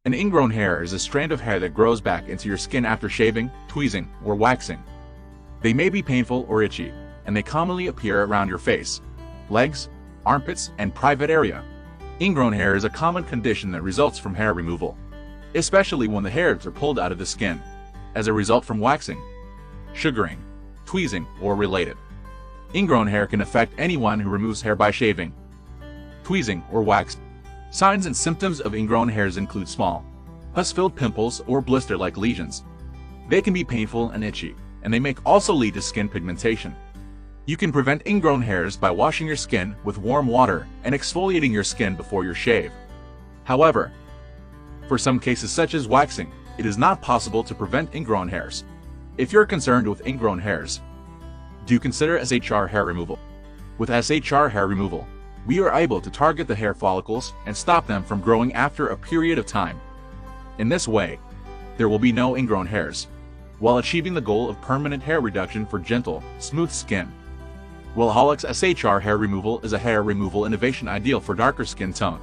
An ingrown hair is a strand of hair that grows back into your skin after shaving, tweezing, or waxing. They may be painful or itchy, and they commonly appear around your face, legs, armpits, and private area. Ingrown hair is a common condition that results from hair removal, especially when the hairs are pulled out of the skin, as a result from waxing, sugaring, tweezing, or related. Ingrown hair can affect anyone who removes hair by shaving, tweezing, or wax. Signs and symptoms of ingrown hairs include small, pus-filled pimples or blister-like lesions. They can be painful and itchy, and they may also lead to skin pigmentation. You can prevent ingrown hairs by washing your skin with warm water and exfoliating your skin before your shave. However, for some cases such as waxing, it is not possible to prevent ingrown hairs. If you're concerned with ingrown hairs, do consider SHR hair removal. With SHR hair removal, we are able to target the hair follicles and stop them from growing after a period of time. In this way, there will be no ingrown hairs, while achieving the goal of permanent hair reduction for gentle, smooth skin. Wellaholic's SHR hair removal is a hair removal innovation ideal for darker skin tone.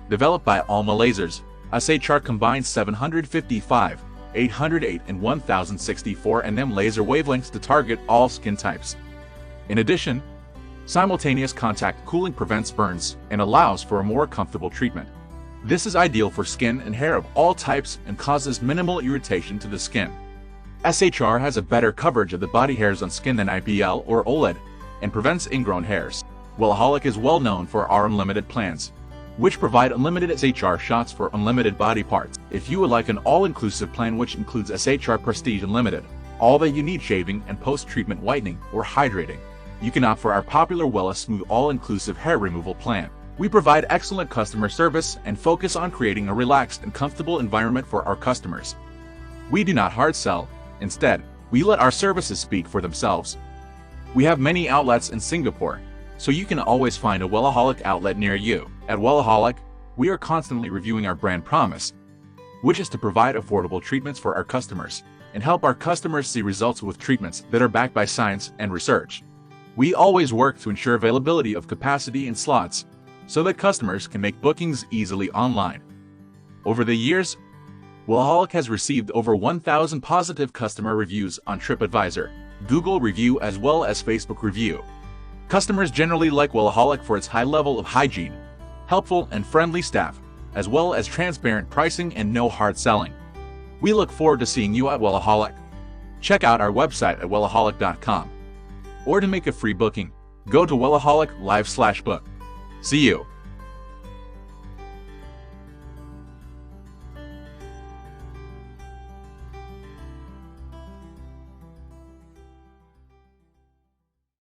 Developed by Alma Lasers, SHR combines 755, 808, and 1064 nm laser wavelengths to target all skin types. In addition, simultaneous contact cooling prevents burns and allows for a more comfortable treatment. This is ideal for skin and hair of all types and causes minimal irritation to the skin. SHR has a better coverage of the body hairs on skin than IPL or OLED and prevents ingrown hairs. Wellaholic is well known for our unlimited plans, which provide unlimited SHR shots for unlimited body parts. If you would like an all-inclusive plan which includes SHR Prestige Unlimited, all that you need shaving and post-treatment whitening or hydrating, you can opt for our popular Wella Smooth all-inclusive hair removal plan. We provide excellent customer service and focus on creating a relaxed and comfortable environment for our customers. We do not hard sell. Instead, we let our services speak for themselves. We have many outlets in Singapore, so you can always find a Wellaholic outlet near you. At Wellaholic, we are constantly reviewing our brand promise, which is to provide affordable treatments for our customers and help our customers see results with treatments that are backed by science and research. We always work to ensure availability of capacity and slots so that customers can make bookings easily online. Over the years, Wellaholic has received over 1,000 positive customer reviews on TripAdvisor, Google Review, as well as Facebook Review. Customers generally like Wellaholic for its high level of hygiene, helpful and friendly staff, as well as transparent pricing and no hard selling. We look forward to seeing you at Wellaholic. Check out our website at wellaholic.com. Or to make a free booking, go to Wellaholic Live/book. See you.